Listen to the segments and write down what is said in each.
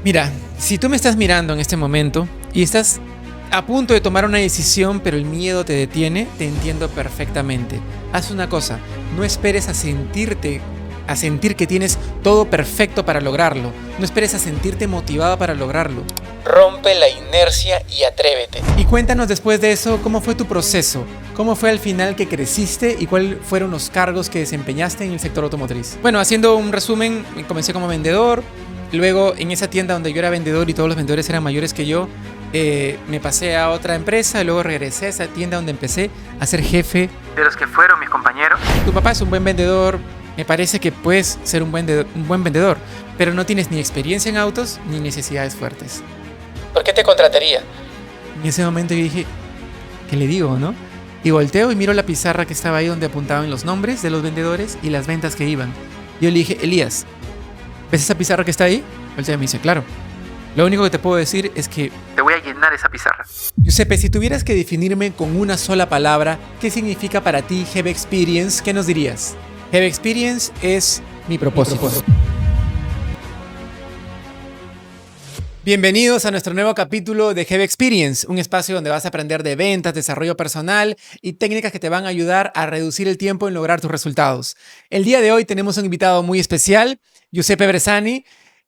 Mira, si tú me estás mirando en este momento y estás a punto de tomar una decisión, pero el miedo te detiene, te entiendo perfectamente. Haz una cosa, no esperes a sentir que tienes todo perfecto para lograrlo. No esperes a sentirte motivado para lograrlo. Rompe la inercia y atrévete. Y cuéntanos después de eso cómo fue tu proceso, cómo fue al final que creciste y cuáles fueron los cargos que desempeñaste en el sector automotriz. Bueno, haciendo un resumen, comencé como vendedor. Luego, en esa tienda donde yo era vendedor y todos los vendedores eran mayores que yo, me pasé a otra empresa y luego regresé a esa tienda donde empecé a ser jefe de los que fueron mis compañeros. Tu papá es un buen vendedor, me parece que puedes ser un buen vendedor, pero no tienes ni experiencia en autos ni necesidades fuertes. ¿Por qué te contrataría? En ese momento yo dije, ¿qué le digo, no? Y volteo y miro la pizarra que estaba ahí donde apuntaban los nombres de los vendedores y las ventas que iban. Yo le dije, Elías, ¿ves esa pizarra que está ahí? Él me dice, claro. Lo único que te puedo decir es que te voy a llenar esa pizarra. Giuseppe, si tuvieras que definirme con una sola palabra, ¿qué significa para ti Have Experience? ¿Qué nos dirías? Have Experience es mi propósito. Bienvenidos a nuestro nuevo capítulo de Have Experience, un espacio donde vas a aprender de ventas, desarrollo personal y técnicas que te van a ayudar a reducir el tiempo en lograr tus resultados. El día de hoy tenemos un invitado muy especial, Giuseppe Bressani.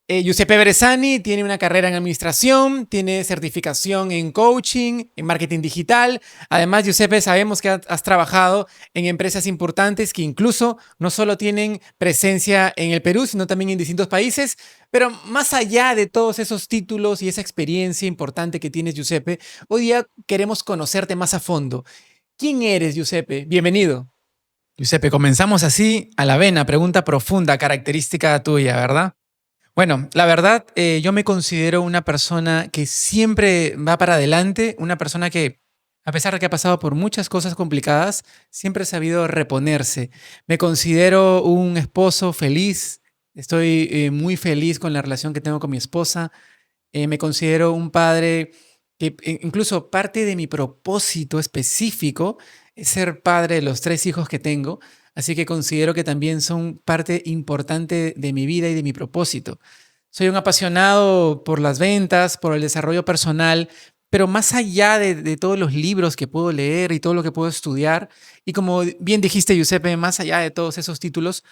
Giuseppe Bressani tiene una carrera en administración, tiene certificación en coaching, en marketing digital. Además, Giuseppe, sabemos que has trabajado en empresas importantes que incluso no solo tienen presencia en el Perú, sino también en distintos países. Pero más allá de todos esos títulos y esa experiencia importante que tienes, Giuseppe, hoy día queremos conocerte más a fondo. ¿Quién eres, Giuseppe? Bienvenido. Giuseppe, comenzamos así a la vena, pregunta profunda, característica tuya, ¿verdad? Bueno, la verdad, yo me considero una persona que siempre va para adelante, una persona que, a pesar de que ha pasado por muchas cosas complicadas, siempre ha sabido reponerse. Me considero un esposo feliz, estoy muy feliz con la relación que tengo con mi esposa. Me considero un padre que incluso parte de mi propósito específico es ser padre de los 3 hijos que tengo. Así que considero que también son parte importante de mi vida y de mi propósito. Soy un apasionado por las ventas, por el desarrollo personal, pero más allá de todos los libros que puedo leer y todo lo que puedo estudiar, y como bien dijiste, Giuseppe, más allá de todos esos títulos,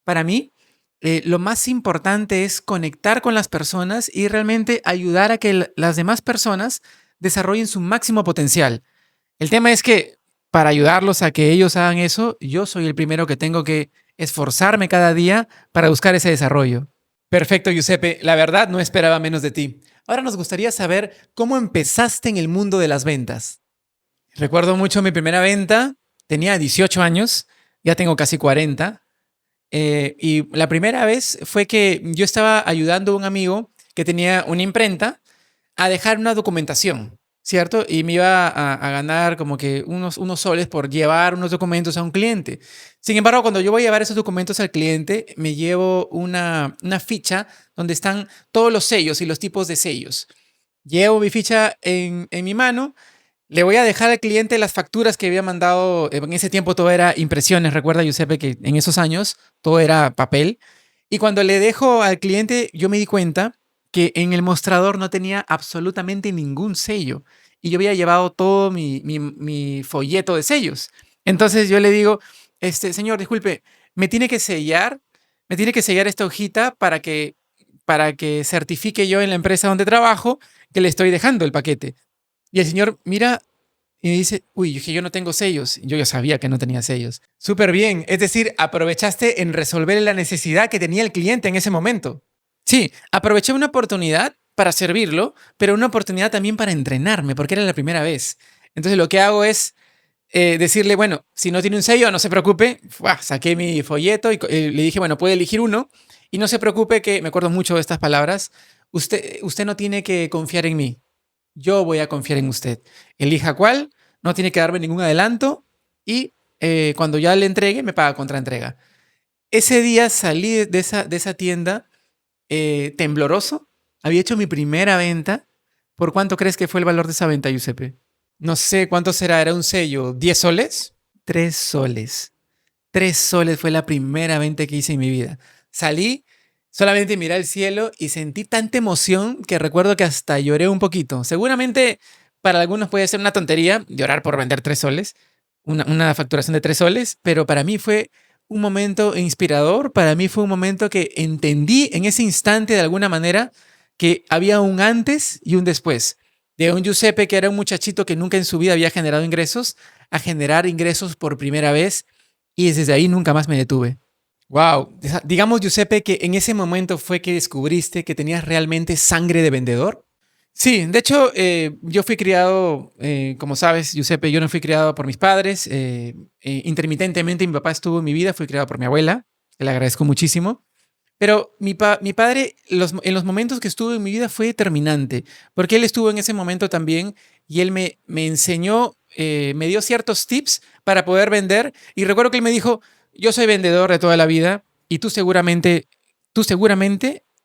para mí lo más importante es conectar con las personas y realmente ayudar a que las demás personas desarrollen su máximo potencial. El tema es que para ayudarlos a que ellos hagan eso, yo soy el primero que tengo que esforzarme cada día para buscar ese desarrollo. Perfecto, Giuseppe. La verdad, no esperaba menos de ti. Ahora nos gustaría saber cómo empezaste en el mundo de las ventas. Recuerdo mucho mi primera venta. Tenía 18 años, ya tengo casi 40. Y la primera vez fue que yo estaba ayudando a un amigo que tenía una imprenta a dejar una documentación, ¿cierto? Y me iba a ganar como que unos soles por llevar unos documentos a un cliente. Sin embargo, cuando yo voy a llevar esos documentos al cliente, me llevo una ficha donde están todos los sellos y los tipos de sellos. Llevo mi ficha en mi mano, le voy a dejar al cliente las facturas que había mandado. En ese tiempo todo era impresiones. Recuerda, Giuseppe, que en esos años todo era papel. Y cuando le dejo al cliente, yo me di cuenta que en el mostrador no tenía absolutamente ningún sello. Y yo había llevado todo mi folleto de sellos. Entonces yo le digo, señor, disculpe, me tiene que sellar esta hojita para que certifique yo en la empresa donde trabajo que le estoy dejando el paquete. Y el señor mira y me dice, uy, yo no tengo sellos. Yo ya sabía que no tenía sellos. Súper bien. Es decir, aprovechaste en resolver la necesidad que tenía el cliente en ese momento. Sí, aproveché una oportunidad para servirlo, pero una oportunidad también para entrenarme, porque era la primera vez. Entonces lo que hago es decirle, bueno, si no tiene un sello, no se preocupe. Saqué mi folleto y le dije, bueno, puede elegir uno. Y no se preocupe que, me acuerdo mucho de estas palabras, usted no tiene que confiar en mí. Yo voy a confiar en usted. Elija cuál, no tiene que darme ningún adelanto y cuando ya le entregue, me paga contra entrega. Ese día salí de esa tienda tembloroso. Había hecho mi primera venta. ¿Por cuánto crees que fue el valor de esa venta, Giuseppe? No sé cuánto será. ¿Era un sello? ¿10 soles? 3 soles. 3 soles fue la primera venta que hice en mi vida. Salí Solamente miré al cielo y sentí tanta emoción que recuerdo que hasta lloré un poquito. Seguramente para algunos puede ser una tontería llorar por vender 3 soles, una facturación de 3 soles, pero para mí fue un momento inspirador, para mí fue un momento que entendí en ese instante de alguna manera que había un antes y un después. De un Giuseppe que era un muchachito que nunca en su vida había generado ingresos, a generar ingresos por primera vez y desde ahí nunca más me detuve. Wow, digamos, Giuseppe, que en ese momento fue que descubriste que tenías realmente sangre de vendedor. Sí, de hecho, yo fui criado, como sabes, Giuseppe, yo no fui criado por mis padres. Intermitentemente mi papá estuvo en mi vida, fui criado por mi abuela, que le agradezco muchísimo. Pero mi padre, en los momentos que estuvo en mi vida fue determinante, porque él estuvo en ese momento también y él me enseñó, me dio ciertos tips para poder vender. Y recuerdo que él me dijo, yo soy vendedor de toda la vida y tú seguramente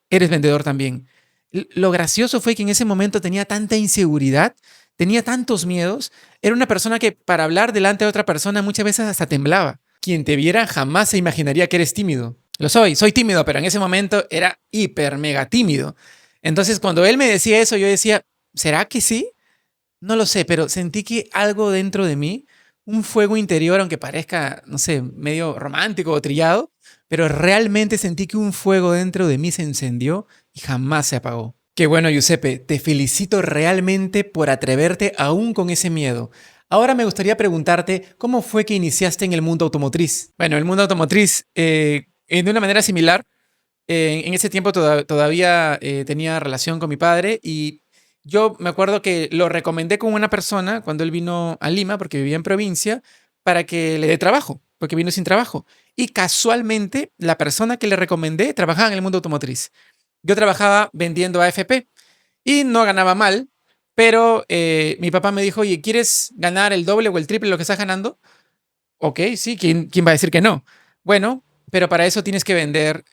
eres vendedor también. Lo gracioso fue que en ese momento tenía tanta inseguridad, tenía tantos miedos, era una persona que para hablar delante de otra persona muchas veces hasta temblaba. Quien te viera jamás se imaginaría que eres tímido. Lo soy tímido, pero en ese momento era hiper mega tímido. Entonces, cuando él me decía eso, yo decía, ¿será que sí? No lo sé, pero sentí que algo dentro de mí, un fuego interior, aunque parezca, no sé, medio romántico o trillado, pero realmente sentí que un fuego dentro de mí se encendió y jamás se apagó. Qué bueno, Giuseppe, te felicito realmente por atreverte aún con ese miedo. Ahora me gustaría preguntarte, ¿cómo fue que iniciaste en el mundo automotriz? Bueno, el mundo automotriz, de una manera similar, en ese tiempo todavía tenía relación con mi padre y yo me acuerdo que lo recomendé con una persona cuando él vino a Lima, porque vivía en provincia, para que le dé trabajo, porque vino sin trabajo. Y casualmente la persona que le recomendé trabajaba en el mundo automotriz. Yo trabajaba vendiendo AFP y no ganaba mal, pero mi papá me dijo, oye, ¿quieres ganar el doble o el triple de lo que estás ganando? Ok, sí, ¿quién va a decir que no? Bueno, pero para eso tienes que vender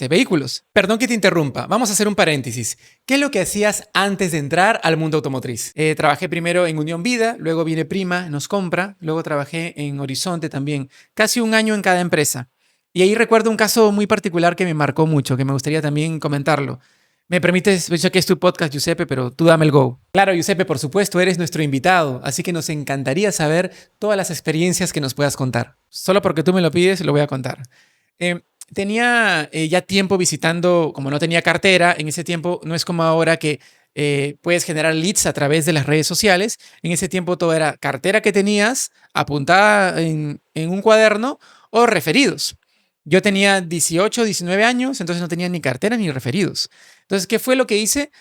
vehículos. Perdón que te interrumpa, vamos a hacer un paréntesis. ¿Qué es lo que hacías antes de entrar al mundo automotriz? Trabajé primero en Unión Vida, luego viene Prima, nos compra, luego trabajé en Horizonte también, casi un año en cada empresa. Y ahí recuerdo un caso muy particular que me marcó mucho, que me gustaría también comentarlo. Me permites, yo sé que es tu podcast, Giuseppe, pero tú dame el go. Claro, Giuseppe, por supuesto, eres nuestro invitado, así que nos encantaría saber todas las experiencias que nos puedas contar. Solo porque tú me lo pides, lo voy a contar. Tenía ya tiempo visitando, como no tenía cartera, en ese tiempo no es como ahora que puedes generar leads a través de las redes sociales. En ese tiempo todo era cartera que tenías, apuntada en un cuaderno o referidos. Yo tenía 18, 19 años, entonces no tenía ni cartera ni referidos. Entonces, ¿qué fue lo que hice?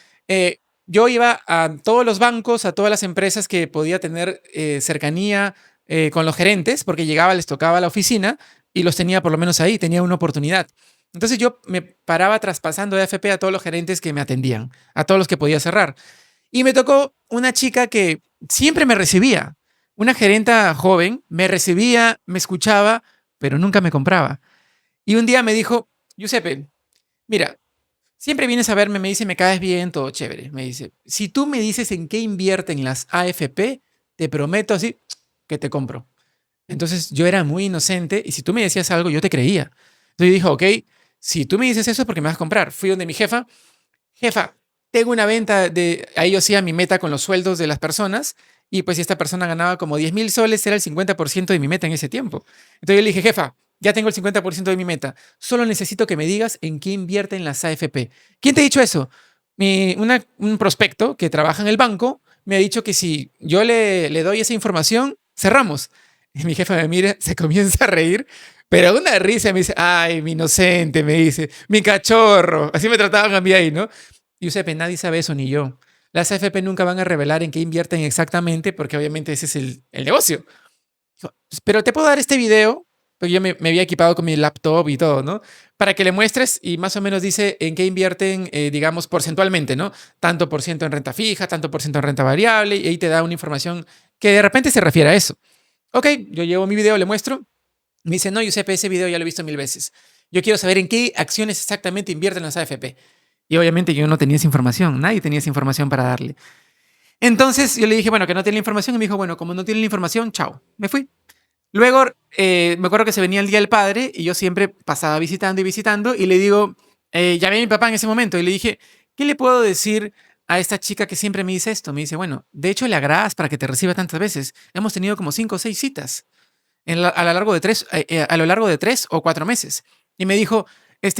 Yo iba a todos los bancos, a todas las empresas que podía tener cercanía con los gerentes, porque llegaba, les tocaba la oficina y los tenía por lo menos ahí, tenía una oportunidad. Entonces yo me paraba traspasando de AFP a todos los gerentes que me atendían, a todos los que podía cerrar. Y me tocó una chica que siempre me recibía, una gerenta joven, me recibía, me escuchaba, pero nunca me compraba. Y un día me dijo, Giuseppe, mira, siempre vienes a verme, me dice, me caes bien, todo chévere. Me dice, si tú me dices en qué invierten las AFP, te prometo así que te compro. Entonces yo era muy inocente y si tú me decías algo, yo te creía. Entonces yo dije, ok, si tú me dices eso es porque me vas a comprar. Fui donde mi jefa, jefa, tengo una venta de... Ahí yo hacía mi meta con los sueldos de las personas y pues si esta persona ganaba como 10,000 soles, era el 50% de mi meta en ese tiempo. Entonces yo le dije, jefa, ya tengo el 50% de mi meta. Solo necesito que me digas en qué invierten las AFP. ¿Quién te ha dicho eso? Un prospecto que trabaja en el banco me ha dicho que si yo le doy esa información, cerramos. Y mi jefa me mira, se comienza a reír, pero una risa me dice, ay, mi inocente, me dice, mi cachorro. Así me trataban a mí ahí, ¿no? Y Giuseppe, nadie sabe eso, ni yo. Las AFP nunca van a revelar en qué invierten exactamente, porque obviamente ese es el negocio. Dijo, pero te puedo dar este video, porque yo me había equipado con mi laptop y todo, ¿no? Para que le muestres y más o menos dice en qué invierten, digamos, porcentualmente, ¿no? Tanto por ciento en renta fija, tanto por ciento en renta variable, y ahí te da una información que de repente se refiere a eso. Ok, yo llevo mi video, le muestro. Me dice, no, Giuseppe, ese video ya lo he visto 1000 veces. Yo quiero saber en qué acciones exactamente invierten las AFP. Y obviamente yo no tenía esa información, nadie tenía esa información para darle. Entonces yo le dije, bueno, que no tiene la información. Y me dijo, bueno, como no tiene la información, chao. Me fui. Luego me acuerdo que se venía el Día del Padre y yo siempre pasaba visitando y visitando y le digo, Llamé a mi papá en ese momento y le dije, ¿qué le puedo decir a esta chica que siempre me dice esto? Me dice, bueno, de hecho le agradas para que te reciba tantas veces. Hemos tenido como 5 o 6 citas a lo largo de 3 o 4 meses. Y me dijo,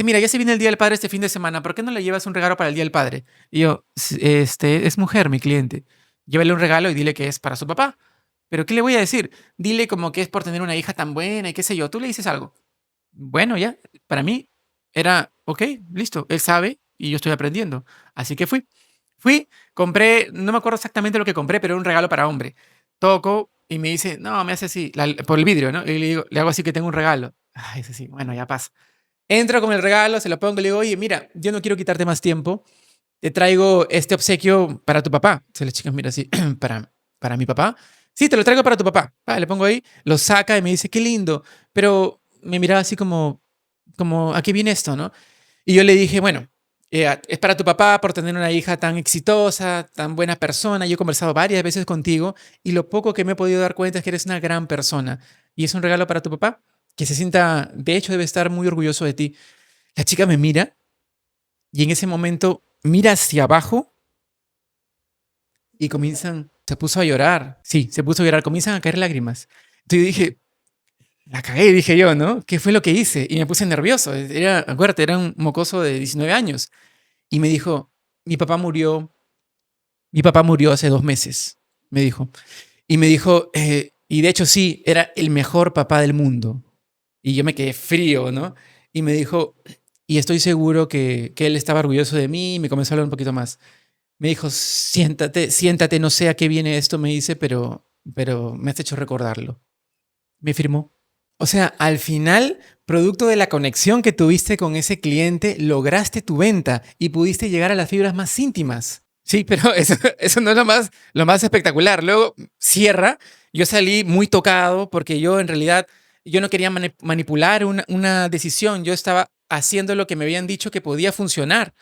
mira, ya se viene el Día del Padre este fin de semana, ¿por qué no le llevas un regalo para el Día del Padre? Y yo, Es mujer mi cliente. Llévele un regalo y dile que es para su papá. ¿Pero qué le voy a decir? Dile como que es por tener una hija tan buena y qué sé yo. Tú le dices algo. Bueno, ya, para mí era, ok, listo, él sabe y yo estoy aprendiendo. Así que fui. Fui, compré, no me acuerdo exactamente lo que compré, pero era un regalo para hombre. Toco y me dice, no, me hace así, por el vidrio, ¿no? Y le digo, le hago así que tengo un regalo. Ay, es así, bueno, ya pasa. Entro con el regalo, se lo pongo y le digo, oye, mira, yo no quiero quitarte más tiempo. Te traigo este obsequio para tu papá. Se la chica mira así, para mi papá. Sí, te lo traigo para tu papá. Le pongo ahí, lo saca y me dice, qué lindo. Pero me miraba así como, ¿a qué viene esto, no? Y yo le dije, bueno, es para tu papá por tener una hija tan exitosa, tan buena persona. Yo he conversado varias veces contigo y lo poco que me he podido dar cuenta es que eres una gran persona. Y es un regalo para tu papá, que se sienta, de hecho, debe estar muy orgulloso de ti. La chica me mira y en ese momento mira hacia abajo y se puso a llorar. Sí, se puso a llorar, comienzan a caer lágrimas. Entonces yo dije, la cagué, dije yo, ¿no? ¿Qué fue lo que hice? Y me puse nervioso. Acuérdate, era un mocoso de 19 años. Y me dijo, mi papá murió, mi papá murió hace 2 meses, me dijo. Y me dijo, y de hecho sí, era el mejor papá del mundo. Y yo me quedé frío, ¿no? Y me dijo, y estoy seguro que él estaba orgulloso de mí y me comenzó a hablar un poquito más. Me dijo, siéntate, siéntate, no sé a qué viene esto, me dice, pero me has hecho recordarlo. Me firmó. O sea, al final, producto de la conexión que tuviste con ese cliente, lograste tu venta y pudiste llegar a las fibras más íntimas. Sí, pero eso no es lo más espectacular. Luego cierra. Yo salí muy tocado porque yo en realidad yo no quería manipular una decisión. Yo estaba haciendo lo que me habían dicho que podía funcionar.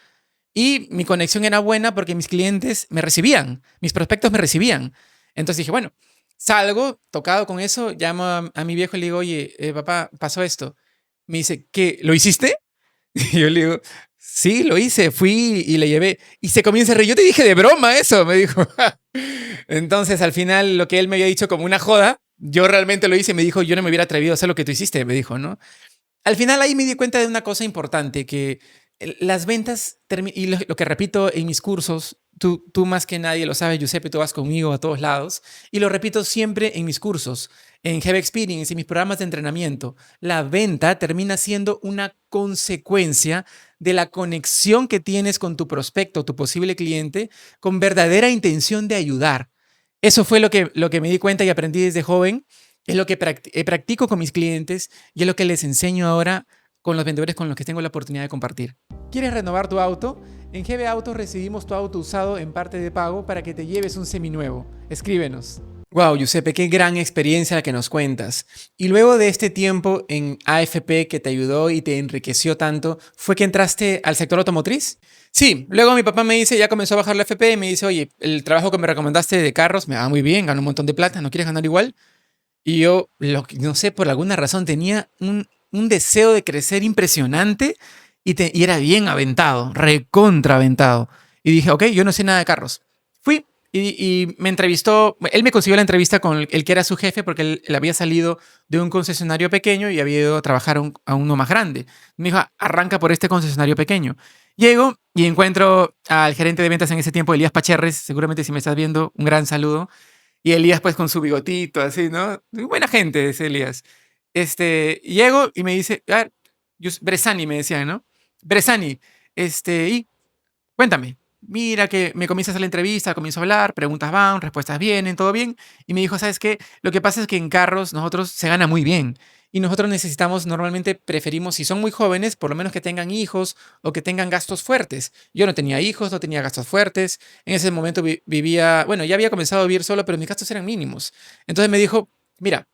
Y mi conexión era buena porque mis clientes me recibían, mis prospectos me recibían. Entonces dije, bueno, salgo tocado con eso, llamo a mi viejo y le digo, oye, papá, pasó esto. Me dice, ¿qué? ¿Lo hiciste? Y yo le digo, sí, lo hice, fui y le llevé. Y se comienza a reír. Yo te dije de broma eso, me dijo. Entonces, al final, lo que él me había dicho como una joda, yo realmente lo hice y me dijo, yo no me hubiera atrevido a hacer lo que tú hiciste, me dijo, ¿no? Al final ahí me di cuenta de una cosa importante, que las ventas, y lo que repito en mis cursos, tú más que nadie lo sabes, Giuseppe, tú vas conmigo a todos lados, y lo repito siempre en mis cursos, en Have Experience, en mis programas de entrenamiento, la venta termina siendo una consecuencia de la conexión que tienes con tu prospecto, tu posible cliente, con verdadera intención de ayudar. Eso fue lo que me di cuenta y aprendí desde joven. Es lo que practico con mis clientes y es lo que les enseño ahora con los vendedores con los que tengo la oportunidad de compartir. ¿Quieres renovar tu auto? En GB Autos recibimos tu auto usado en parte de pago para que te lleves un seminuevo. Escríbenos. Wow, Giuseppe, qué gran experiencia la que nos cuentas. Y luego de este tiempo en AFP que te ayudó y te enriqueció tanto, ¿fue que entraste al sector automotriz? Sí, luego mi papá me dice, ya comenzó a bajar la AFP y me dice, oye, el trabajo que me recomendaste de carros me va muy bien, gano un montón de plata, ¿no quieres ganar igual? Y yo, no sé, por alguna razón tenía un deseo de crecer impresionante y era bien aventado, recontra aventado. Y dije, ok, yo no sé nada de carros. Fui y me entrevistó, él me consiguió la entrevista con el que era su jefe porque él había salido de un concesionario pequeño y había ido a trabajar a uno más grande. Me dijo, arranca por este concesionario pequeño. Llego y encuentro al gerente de ventas en ese tiempo, Elías Pacherres, seguramente si me estás viendo, un gran saludo. Y Elías pues con su bigotito, así, ¿no? Muy buena gente ese Elías. Llego y me dice, a ver, Bresani me decía, ¿no? Bresani, y cuéntame. Mira que me comienza a hacer la entrevista, comienzo a hablar, preguntas van, respuestas vienen, todo bien. Y me dijo, ¿sabes qué? Lo que pasa es que en carros nosotros se gana muy bien. Y nosotros necesitamos, normalmente preferimos, si son muy jóvenes, por lo menos que tengan hijos o que tengan gastos fuertes. Yo no tenía hijos, no tenía gastos fuertes. En ese momento vivía, bueno, ya había comenzado a vivir solo, pero mis gastos eran mínimos. Entonces me dijo, mira,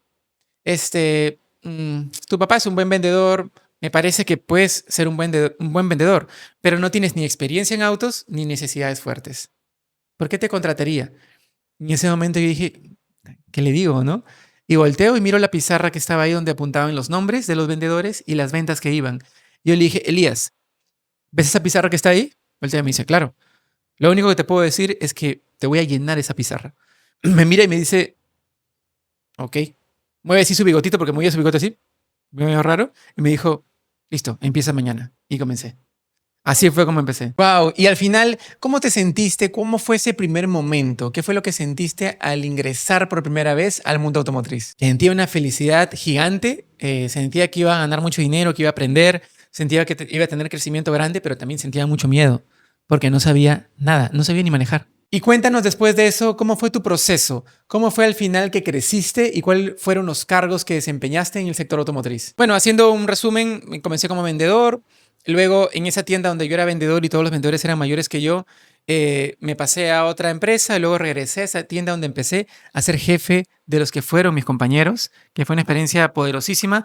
tu papá es un buen vendedor, me parece que puedes ser un buen vendedor, pero no tienes ni experiencia en autos ni necesidades fuertes. ¿Por qué te contrataría? Y en ese momento yo dije, ¿qué le digo, no? Y volteo y miro la pizarra que estaba ahí donde apuntaban los nombres de los vendedores y las ventas que iban. Yo le dije, Elías, ¿Ves esa pizarra que está ahí? Voltea y me dice, claro. Lo único que te puedo decir es que te voy a llenar esa pizarra. Me mira y me dice, ok. Mueve así su bigotito porque movía su bigote así, medio raro. Y me dijo, listo, empieza mañana. Y comencé. Así fue como empecé. Wow. Y al final, ¿cómo te sentiste? ¿Cómo fue ese primer momento? ¿Qué fue lo que sentiste al ingresar por primera vez al mundo automotriz? Sentía una felicidad gigante. Sentía que iba a ganar mucho dinero, que iba a aprender. Sentía que iba a tener crecimiento grande, pero también sentía mucho miedo porque no sabía nada, no sabía ni manejar. Y cuéntanos después de eso, ¿cómo fue tu proceso? ¿Cómo fue al final que creciste y cuáles fueron los cargos que desempeñaste en el sector automotriz? Bueno, haciendo un resumen, comencé como vendedor. Luego, en esa tienda donde yo era vendedor y todos los vendedores eran mayores que yo, me pasé a otra empresa. Luego regresé a esa tienda donde empecé a ser jefe de los que fueron mis compañeros, que fue una experiencia poderosísima.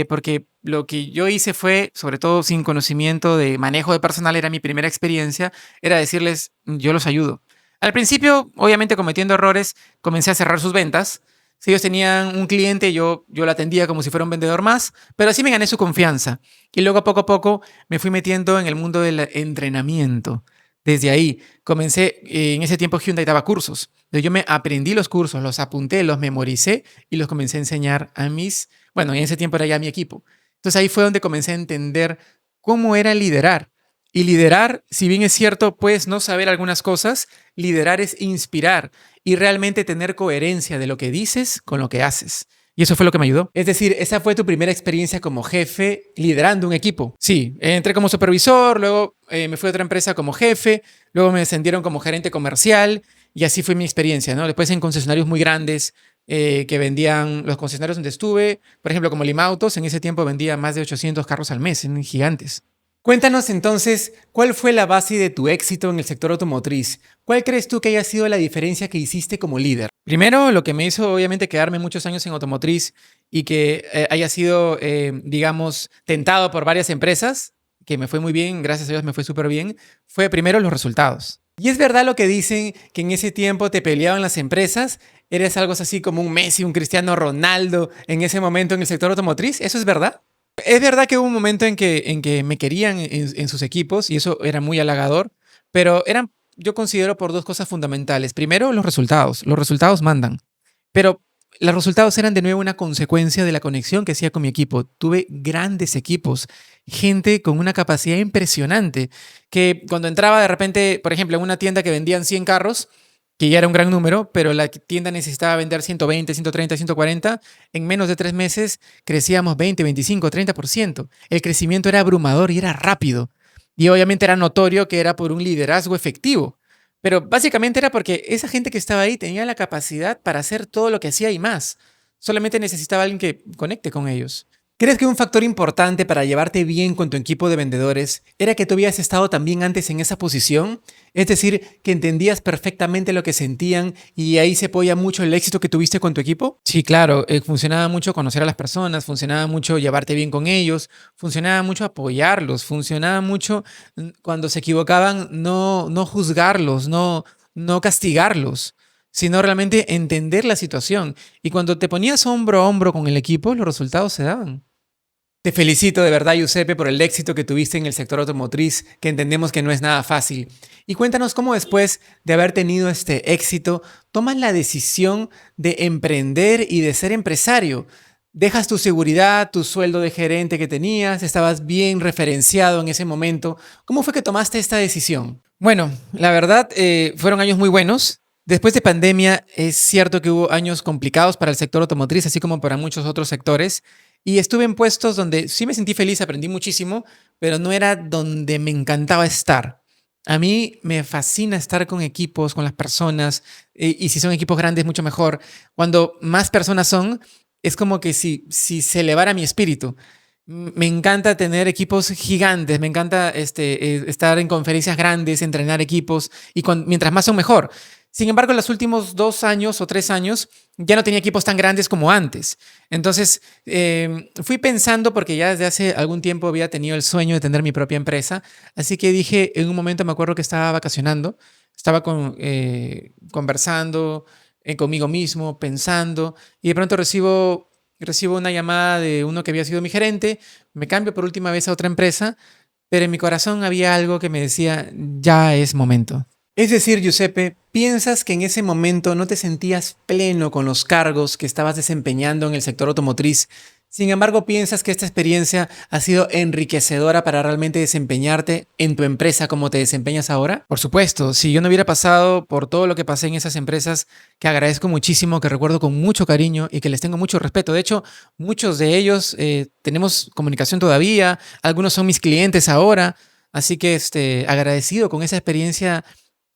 Porque lo que yo hice fue, sobre todo sin conocimiento de manejo de personal, era mi primera experiencia, era decirles, yo los ayudo. Al principio, obviamente cometiendo errores, comencé a cerrar sus ventas. Si ellos tenían un cliente, yo lo atendía como si fuera un vendedor más, pero así me gané su confianza. Y luego poco a poco me fui metiendo en el mundo del entrenamiento. Desde ahí comencé, en ese tiempo Hyundai daba cursos. Entonces yo me aprendí los cursos, los apunté, los memoricé y los comencé a enseñar a bueno, en ese tiempo era ya mi equipo. Entonces ahí fue donde comencé a entender cómo era liderar. Y liderar, si bien es cierto, puedes no saber algunas cosas, liderar es inspirar y realmente tener coherencia de lo que dices con lo que haces. Y eso fue lo que me ayudó. Es decir, esa fue tu primera experiencia como jefe liderando un equipo. Sí, entré como supervisor, luego me fui a otra empresa como jefe, luego me ascendieron como gerente comercial y así fue mi experiencia, ¿no? Después en concesionarios muy grandes que vendían los concesionarios donde estuve, por ejemplo, como Lima Autos, en ese tiempo vendía más de 800 carros al mes, eran gigantes. Cuéntanos entonces, ¿cuál fue la base de tu éxito en el sector automotriz? ¿Cuál crees tú que haya sido la diferencia que hiciste como líder? Primero, lo que me hizo obviamente quedarme muchos años en automotriz y que haya sido, digamos, tentado por varias empresas, que me fue muy bien, gracias a Dios me fue súper bien, fue primero los resultados. Y es verdad lo que dicen, que en ese tiempo te peleaban las empresas, eres algo así como un Messi, un Cristiano Ronaldo en ese momento en el sector automotriz, ¿eso es verdad? Es verdad que hubo un momento en que me querían en sus equipos y eso era muy halagador, pero eran, yo considero, por dos cosas fundamentales. Primero, los resultados. Los resultados mandan. Pero los resultados eran de nuevo una consecuencia de la conexión que hacía con mi equipo. Tuve grandes equipos, gente con una capacidad impresionante, que cuando entraba de repente, por ejemplo, en una tienda que vendían 100 carros, que ya era un gran número, pero la tienda necesitaba vender 120, 130, 140, en menos de 3 meses crecíamos 20, 25, 30%. El crecimiento era abrumador y era rápido. Y obviamente era notorio que era por un liderazgo efectivo. Pero básicamente era porque esa gente que estaba ahí tenía la capacidad para hacer todo lo que hacía y más. Solamente necesitaba alguien que conecte con ellos. ¿Crees que un factor importante para llevarte bien con tu equipo de vendedores era que tú habías estado también antes en esa posición? Es decir, que entendías perfectamente lo que sentían y ahí se apoya mucho el éxito que tuviste con tu equipo. Sí, claro, funcionaba mucho conocer a las personas, funcionaba mucho llevarte bien con ellos, funcionaba mucho apoyarlos, funcionaba mucho cuando se equivocaban no juzgarlos, no castigarlos, sino realmente entender la situación. Y cuando te ponías hombro a hombro con el equipo, los resultados se daban. Te felicito de verdad, Giuseppe, por el éxito que tuviste en el sector automotriz, que entendemos que no es nada fácil. Y cuéntanos cómo después de haber tenido este éxito, tomas la decisión de emprender y de ser empresario. Dejas tu seguridad, tu sueldo de gerente que tenías, estabas bien referenciado en ese momento. ¿Cómo fue que tomaste esta decisión? Bueno, la verdad, fueron años muy buenos. Después de pandemia, es cierto que hubo años complicados para el sector automotriz, así como para muchos otros sectores. Y estuve en puestos donde sí me sentí feliz, aprendí muchísimo, pero no era donde me encantaba estar. A mí me fascina estar con equipos, con las personas, y si son equipos grandes, mucho mejor. Cuando más personas son, es como que si se elevara mi espíritu. Me encanta tener equipos gigantes, me encanta estar en conferencias grandes, entrenar equipos, y mientras más son mejor. Sin embargo, en los últimos 2 años o 3 años ya no tenía equipos tan grandes como antes. Entonces, fui pensando, porque ya desde hace algún tiempo había tenido el sueño de tener mi propia empresa, así que dije, en un momento me acuerdo que estaba vacacionando, estaba conversando conmigo mismo, pensando, y de pronto recibo una llamada de uno que había sido mi gerente, me cambio por última vez a otra empresa, pero en mi corazón había algo que me decía, ya es momento. Es decir, Giuseppe, ¿piensas que en ese momento no te sentías pleno con los cargos que estabas desempeñando en el sector automotriz? Sin embargo, ¿piensas que esta experiencia ha sido enriquecedora para realmente desempeñarte en tu empresa como te desempeñas ahora? Por supuesto, si yo no hubiera pasado por todo lo que pasé en esas empresas, que agradezco muchísimo, que recuerdo con mucho cariño y que les tengo mucho respeto. De hecho, muchos de ellos tenemos comunicación todavía, algunos son mis clientes ahora, así que agradecido con esa experiencia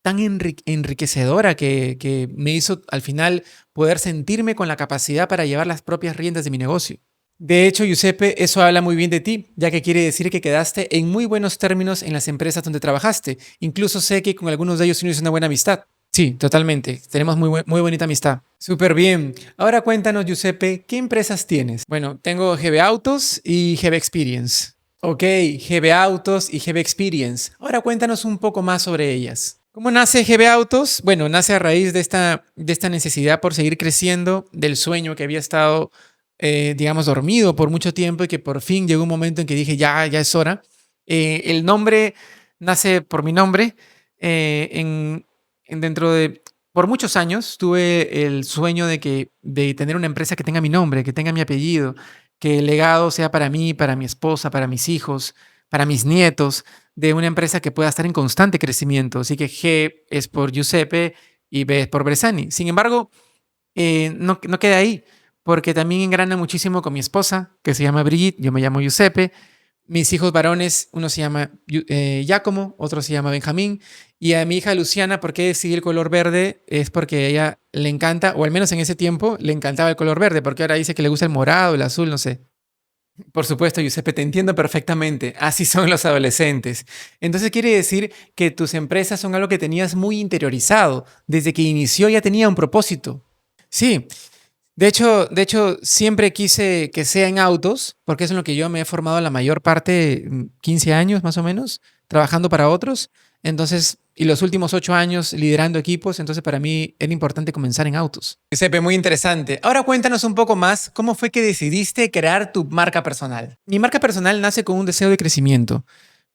tan enriquecedora que me hizo al final poder sentirme con la capacidad para llevar las propias riendas de mi negocio. De hecho, Giuseppe, eso habla muy bien de ti, ya que quiere decir que quedaste en muy buenos términos en las empresas donde trabajaste. Incluso sé que con algunos de ellos tienes una buena amistad. Sí, totalmente. Tenemos muy bonita amistad. Súper bien. Ahora cuéntanos, Giuseppe, ¿qué empresas tienes? Bueno, tengo GB Autos y GB Experience. Ok, GB Autos y GB Experience. Ahora cuéntanos un poco más sobre ellas. ¿Cómo nace GB Autos? Bueno, nace a raíz de esta necesidad por seguir creciendo, del sueño que había estado, digamos, dormido por mucho tiempo y que por fin llegó un momento en que dije, ya es hora. El nombre nace por mi nombre. eh, en, por muchos años tuve el sueño de tener una empresa que tenga mi nombre, que tenga mi apellido, que el legado sea para mí, para mi esposa, para mis hijos, para mis nietos, de una empresa que pueda estar en constante crecimiento. Así que G es por Giuseppe y B es por Bersani. Sin embargo, no queda ahí, porque también engrana muchísimo con mi esposa, que se llama Brigitte, yo me llamo Giuseppe. Mis hijos varones, uno se llama Giacomo, otro se llama Benjamín. Y a mi hija Luciana, ¿por qué decidí el color verde? Es porque a ella le encanta, o al menos en ese tiempo, le encantaba el color verde, porque ahora dice que le gusta el morado, el azul, no sé. Por supuesto, Giuseppe, te entiendo perfectamente. Así son los adolescentes. Entonces quiere decir que tus empresas son algo que tenías muy interiorizado. Desde que inició ya tenía un propósito. Sí, de hecho, siempre quise que sea en autos, porque es en lo que yo me he formado la mayor parte, 15 años más o menos, trabajando para otros. Entonces, y los últimos 8 años liderando equipos, entonces para mí era importante comenzar en autos. Giuseppe, muy interesante. Ahora cuéntanos un poco más, ¿cómo fue que decidiste crear tu marca personal? Mi marca personal nace con un deseo de crecimiento.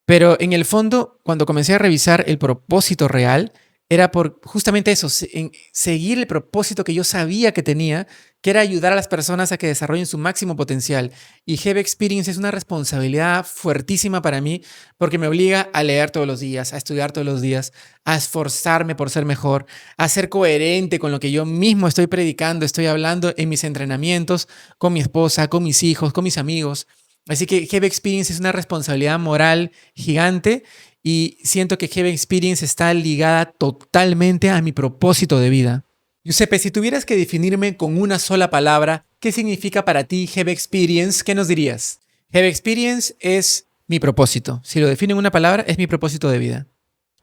Pero en el fondo, cuando comencé a revisar el propósito real, era por justamente eso, seguir el propósito que yo sabía que tenía, que era ayudar a las personas a que desarrollen su máximo potencial. Y Heavy Experience es una responsabilidad fuertísima para mí porque me obliga a leer todos los días, a estudiar todos los días, a esforzarme por ser mejor, a ser coherente con lo que yo mismo estoy predicando, estoy hablando en mis entrenamientos, con mi esposa, con mis hijos, con mis amigos. Así que Heavy Experience es una responsabilidad moral gigante y siento que Heavy Experience está ligada totalmente a mi propósito de vida. Giuseppe, si tuvieras que definirme con una sola palabra, ¿qué significa para ti Heavy Experience? ¿Qué nos dirías? Heavy Experience es mi propósito. Si lo defino en una palabra, es mi propósito de vida.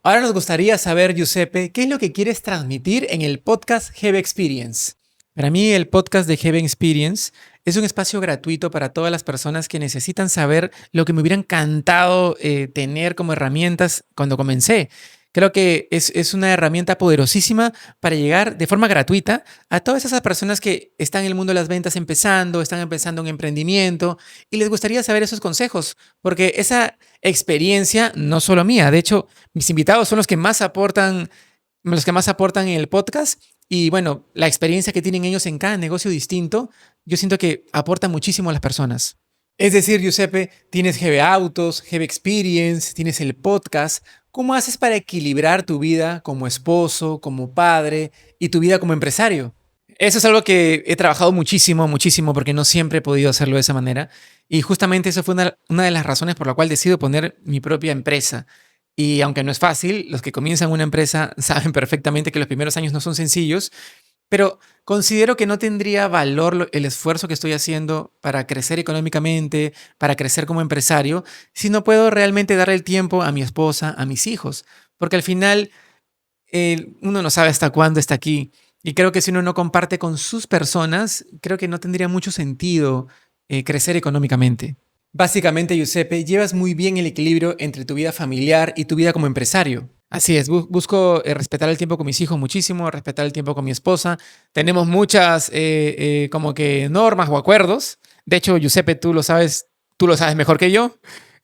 Ahora nos gustaría saber, Giuseppe, ¿qué es lo que quieres transmitir en el podcast Heavy Experience? Para mí, el podcast de Heaven Experience es un espacio gratuito para todas las personas que necesitan saber lo que me hubiera encantado tener como herramientas cuando comencé. Creo que es una herramienta poderosísima para llegar de forma gratuita a todas esas personas que están en el mundo de las ventas empezando, están empezando un emprendimiento y les gustaría saber esos consejos, porque esa experiencia no solo mía, de hecho, mis invitados son los que más aportan en el podcast y bueno, la experiencia que tienen ellos en cada negocio distinto, yo siento que aporta muchísimo a las personas. Es decir, Giuseppe, tienes GB Autos, GB Experience, tienes el podcast. ¿Cómo haces para equilibrar tu vida como esposo, como padre y tu vida como empresario? Eso es algo que he trabajado muchísimo, muchísimo, porque no siempre he podido hacerlo de esa manera. Y justamente eso fue una de las razones por la cual decido poner mi propia empresa. Y aunque no es fácil, los que comienzan una empresa saben perfectamente que los primeros años no son sencillos, pero considero que no tendría valor el esfuerzo que estoy haciendo para crecer económicamente, para crecer como empresario, si no puedo realmente darle el tiempo a mi esposa, a mis hijos. Porque al final uno no sabe hasta cuándo está aquí. Y creo que si uno no comparte con sus personas, creo que no tendría mucho sentido crecer económicamente. Básicamente, Giuseppe, llevas muy bien el equilibrio entre tu vida familiar y tu vida como empresario. Así es, busco respetar el tiempo con mis hijos muchísimo, respetar el tiempo con mi esposa. Tenemos muchas como que normas o acuerdos. De hecho, Giuseppe, tú lo sabes mejor que yo.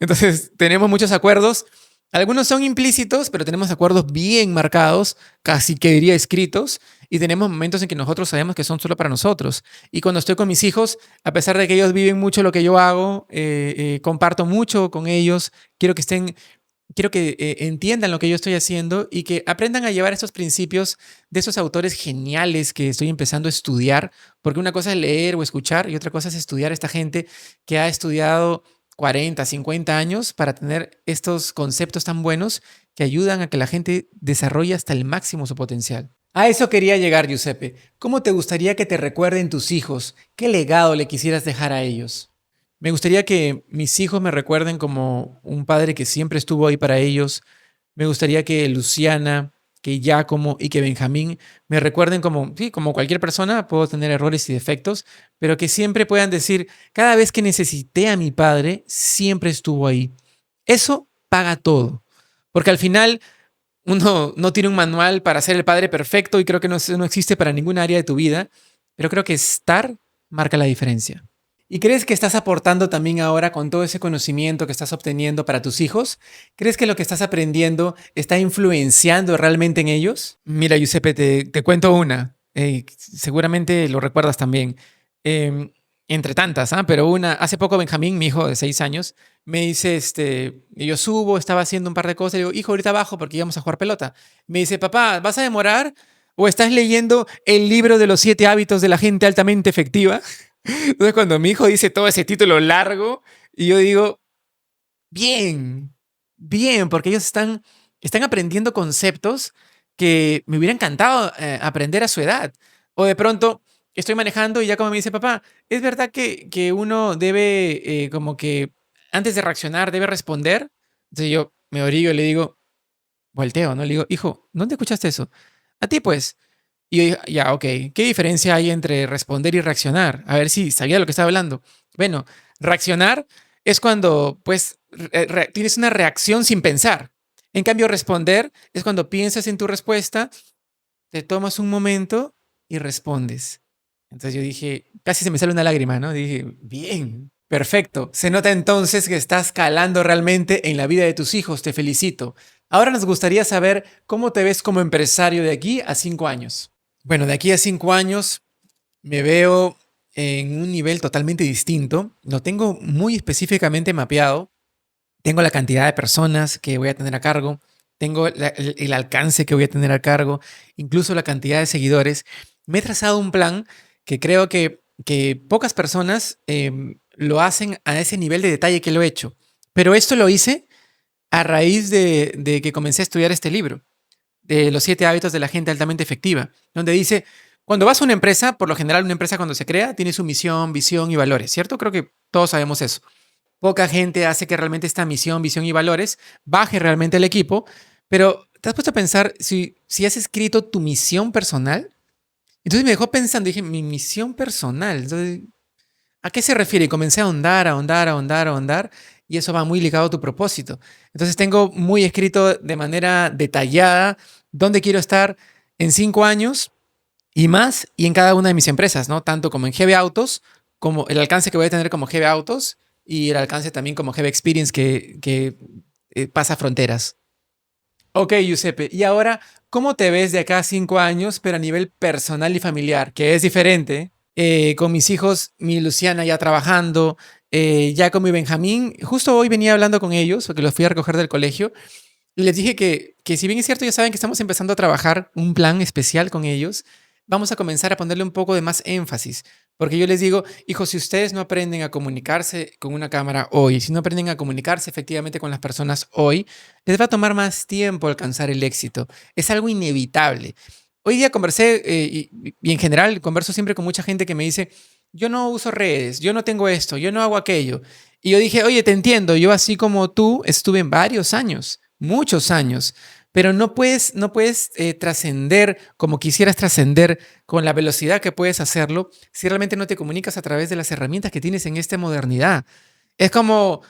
Entonces, tenemos muchos acuerdos. Algunos son implícitos, pero tenemos acuerdos bien marcados, casi que diría escritos, y tenemos momentos en que nosotros sabemos que son solo para nosotros. Y cuando estoy con mis hijos, a pesar de que ellos viven mucho lo que yo hago, comparto mucho con ellos, quiero que entiendan lo que yo estoy haciendo y que aprendan a llevar estos principios de esos autores geniales que estoy empezando a estudiar, porque una cosa es leer o escuchar y otra cosa es estudiar a esta gente que ha estudiado 40, 50 años para tener estos conceptos tan buenos que ayudan a que la gente desarrolle hasta el máximo su potencial. A eso quería llegar, Giuseppe. ¿Cómo te gustaría que te recuerden tus hijos? ¿Qué legado le quisieras dejar a ellos? Me gustaría que mis hijos me recuerden como un padre que siempre estuvo ahí para ellos. Me gustaría que Luciana, que Giacomo y que Benjamín me recuerden como, sí, como cualquier persona, puedo tener errores y defectos, pero que siempre puedan decir, cada vez que necesité a mi padre, siempre estuvo ahí. Eso paga todo, porque al final uno no tiene un manual para ser el padre perfecto y creo que no existe para ninguna área de tu vida, pero creo que estar marca la diferencia. ¿Y crees que estás aportando también ahora con todo ese conocimiento que estás obteniendo para tus hijos? ¿Crees que lo que estás aprendiendo está influenciando realmente en ellos? Mira, Giuseppe, te cuento una. Seguramente lo recuerdas también. Eh, Entre tantas, ¿ah? Pero una, hace poco Benjamín, mi hijo de 6 años, me dice, yo subo, estaba haciendo un par de cosas, le digo, hijo, ahorita bajo porque íbamos a jugar pelota. Me dice, papá, ¿vas a demorar? ¿O estás leyendo el libro de los 7 hábitos de la gente altamente efectiva? Entonces, cuando mi hijo dice todo ese título largo, y yo digo, bien, bien, porque ellos están aprendiendo conceptos que me hubiera encantado aprender a su edad. O de pronto estoy manejando y ya como me dice, papá, ¿es verdad que uno debe, como que antes de reaccionar, debe responder? Entonces yo me orillo y le digo, volteo, ¿no? Le digo, hijo, ¿dónde escuchaste eso? A ti, pues. Y yo dije, ya, ok, ¿qué diferencia hay entre responder y reaccionar? A ver si sabía lo que estaba hablando. Bueno, reaccionar es cuando, pues, tienes una reacción sin pensar. En cambio, responder es cuando piensas en tu respuesta, te tomas un momento y respondes. Entonces yo dije, casi se me sale una lágrima, ¿no? Dije, bien, perfecto. Se nota entonces que estás calando realmente en la vida de tus hijos. Te felicito. Ahora nos gustaría saber cómo te ves como empresario de aquí a 5 años. Bueno, de aquí a 5 años me veo en un nivel totalmente distinto. Lo tengo muy específicamente mapeado. Tengo la cantidad de personas que voy a tener a cargo. Tengo el alcance que voy a tener a cargo. Incluso la cantidad de seguidores. Me he trazado un plan que creo que pocas personas lo hacen a ese nivel de detalle que lo he hecho. Pero esto lo hice a raíz de que comencé a estudiar este libro de los 7 hábitos de la gente altamente efectiva, donde dice, cuando vas a una empresa, por lo general una empresa cuando se crea tiene su misión, visión y valores, ¿cierto? Creo que todos sabemos eso. Poca gente hace que realmente esta misión, visión y valores baje realmente el equipo, pero ¿te has puesto a pensar si has escrito tu misión personal? Entonces me dejó pensando, dije, mi misión personal. Entonces, ¿a qué se refiere? Y comencé a ahondar, a ahondar, a ahondar, a ahondar, y eso va muy ligado a tu propósito. Entonces tengo muy escrito de manera detallada dónde quiero estar en 5 años y más, y en cada una de mis empresas, ¿no? Tanto como en GB Autos, como el alcance que voy a tener como GB Autos, y el alcance también como GB Experience que pasa fronteras. Ok, Giuseppe, y ahora, ¿cómo te ves de acá a 5 años, pero a nivel personal y familiar, que es diferente? Con mis hijos, mi Luciana ya trabajando, ya con mi Benjamín. Justo hoy venía hablando con ellos, porque los fui a recoger del colegio, y les dije que si bien es cierto, ya saben que estamos empezando a trabajar un plan especial con ellos, vamos a comenzar a ponerle un poco de más énfasis. Porque yo les digo, hijos, si ustedes no aprenden a comunicarse con una cámara hoy, si no aprenden a comunicarse efectivamente con las personas hoy, les va a tomar más tiempo alcanzar el éxito. Es algo inevitable. Hoy día conversé, y en general converso siempre con mucha gente que me dice, yo no uso redes, yo no tengo esto, yo no hago aquello. Y yo dije, oye, te entiendo, yo así como tú estuve en varios años, muchos años, pero no puedes trascender como quisieras trascender con la velocidad que puedes hacerlo si realmente no te comunicas a través de las herramientas que tienes en esta modernidad. Es como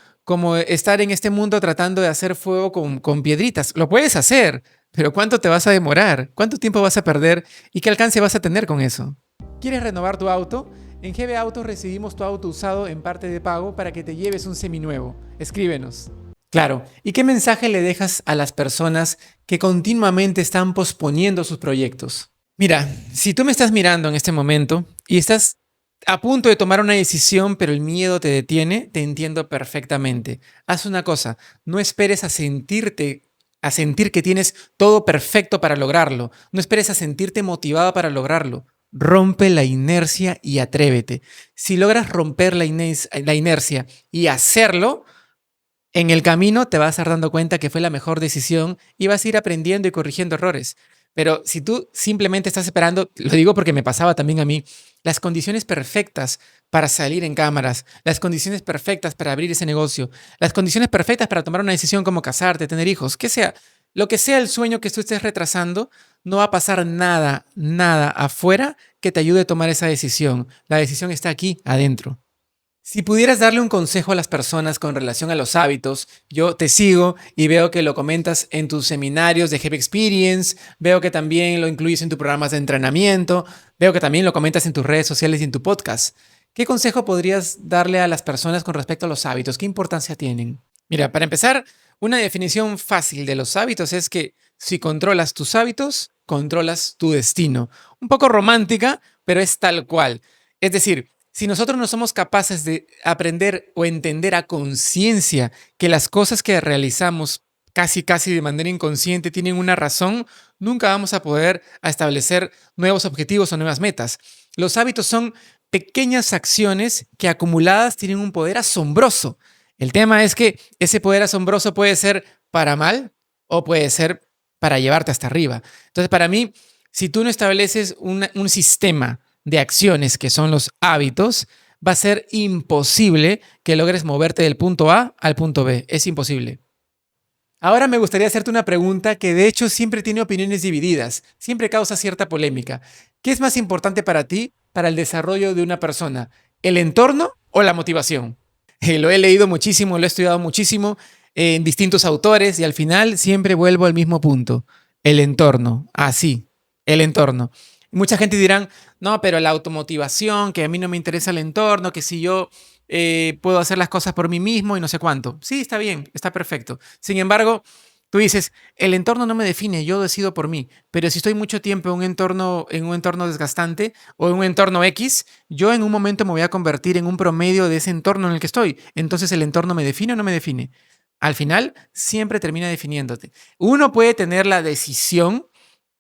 estar en este mundo tratando de hacer fuego con piedritas. Lo puedes hacer, pero ¿cuánto te vas a demorar? ¿Cuánto tiempo vas a perder? ¿Y qué alcance vas a tener con eso? ¿Quieres renovar tu auto? En GB Autos recibimos tu auto usado en parte de pago para que te lleves un seminuevo. Escríbenos. Claro, ¿y qué mensaje le dejas a las personas que continuamente están posponiendo sus proyectos? Mira, si tú me estás mirando en este momento y estás a punto de tomar una decisión, pero el miedo te detiene, te entiendo perfectamente. Haz una cosa, no esperes a sentir que tienes todo perfecto para lograrlo. No esperes a sentirte motivado para lograrlo. Rompe la inercia y atrévete. Si logras romper la inercia y hacerlo, en el camino te vas a estar dando cuenta que fue la mejor decisión y vas a ir aprendiendo y corrigiendo errores. Pero si tú simplemente estás esperando, lo digo porque me pasaba también a mí, las condiciones perfectas para salir en cámaras, las condiciones perfectas para abrir ese negocio, las condiciones perfectas para tomar una decisión como casarte, tener hijos, que sea, lo que sea el sueño que tú estés retrasando, no va a pasar nada afuera que te ayude a tomar esa decisión. La decisión está aquí, adentro. Si pudieras darle un consejo a las personas con relación a los hábitos, yo te sigo y veo que lo comentas en tus seminarios de Heavy Experience, veo que también lo incluyes en tus programas de entrenamiento, veo que también lo comentas en tus redes sociales y en tu podcast. ¿Qué consejo podrías darle a las personas con respecto a los hábitos? ¿Qué importancia tienen? Mira, para empezar, una definición fácil de los hábitos es que si controlas tus hábitos, controlas tu destino. Un poco romántica, pero es tal cual. Es decir, si nosotros no somos capaces de aprender o entender a conciencia que las cosas que realizamos casi de manera inconsciente tienen una razón, nunca vamos a poder establecer nuevos objetivos o nuevas metas. Los hábitos son pequeñas acciones que acumuladas tienen un poder asombroso. El tema es que ese poder asombroso puede ser para mal o puede ser para llevarte hasta arriba. Entonces, para mí, si tú no estableces un sistema de acciones que son los hábitos, va a ser imposible que logres moverte del punto A al punto B. Es imposible. Ahora me gustaría hacerte una pregunta que de hecho siempre tiene opiniones divididas, siempre causa cierta polémica. ¿Qué es más importante para ti, para el desarrollo de una persona? ¿El entorno o la motivación? Lo he leído muchísimo, lo he estudiado muchísimo en distintos autores y al final siempre vuelvo al mismo punto. El entorno, así, el entorno. Mucha gente dirán, no, pero la automotivación, que a mí no me interesa el entorno, que si yo puedo hacer las cosas por mí mismo y no sé cuánto. Sí, está bien, está perfecto. Sin embargo, tú dices, el entorno no me define, yo decido por mí. Pero si estoy mucho tiempo en un entorno desgastante o en un entorno X, yo en un momento me voy a convertir en un promedio de ese entorno en el que estoy. Entonces, ¿el entorno me define o no me define? Al final, siempre termina definiéndote. Uno puede tener la decisión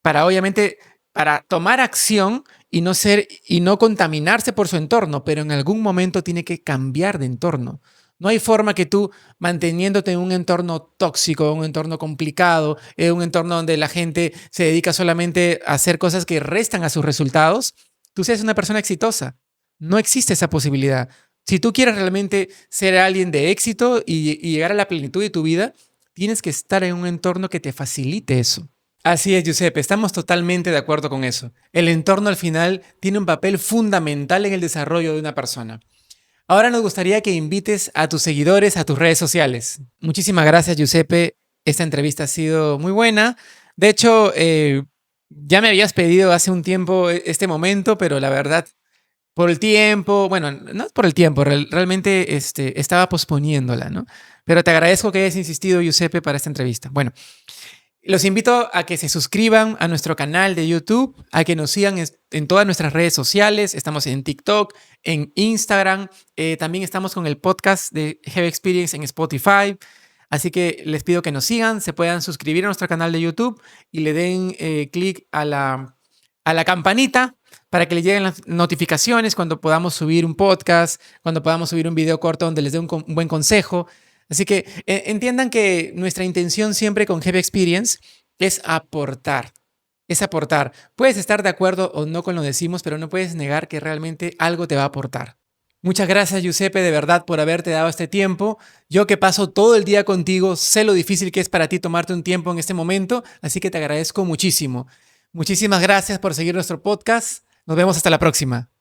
para, obviamente, para tomar acción y no contaminarse por su entorno, pero en algún momento tiene que cambiar de entorno. No hay forma que tú, manteniéndote en un entorno tóxico, un entorno complicado, en un entorno donde la gente se dedica solamente a hacer cosas que restan a sus resultados, tú seas una persona exitosa. No existe esa posibilidad. Si tú quieres realmente ser alguien de éxito y llegar a la plenitud de tu vida, tienes que estar en un entorno que te facilite eso. Así es, Giuseppe, estamos totalmente de acuerdo con eso. El entorno al final tiene un papel fundamental en el desarrollo de una persona. Ahora nos gustaría que invites a tus seguidores a tus redes sociales. Muchísimas gracias, Giuseppe. Esta entrevista ha sido muy buena. De hecho, ya me habías pedido hace un tiempo este momento, pero la verdad, por el tiempo, bueno, no es por el tiempo, realmente estaba posponiéndola, ¿no? Pero te agradezco que hayas insistido, Giuseppe, para esta entrevista. Bueno. Los invito a que se suscriban a nuestro canal de YouTube, a que nos sigan en todas nuestras redes sociales. Estamos en TikTok, en Instagram. También estamos con el podcast de Heavy Experience en Spotify. Así que les pido que nos sigan, se puedan suscribir a nuestro canal de YouTube y le den clic a la campanita para que les lleguen las notificaciones cuando podamos subir un podcast, cuando podamos subir un video corto donde les dé un buen consejo. Así que entiendan que nuestra intención siempre con Heavy Experience es aportar. Es aportar. Puedes estar de acuerdo o no con lo que decimos, pero no puedes negar que realmente algo te va a aportar. Muchas gracias, Giuseppe, de verdad, por haberte dado este tiempo. Yo que paso todo el día contigo, sé lo difícil que es para ti tomarte un tiempo en este momento, así que te agradezco muchísimo. Muchísimas gracias por seguir nuestro podcast. Nos vemos hasta la próxima.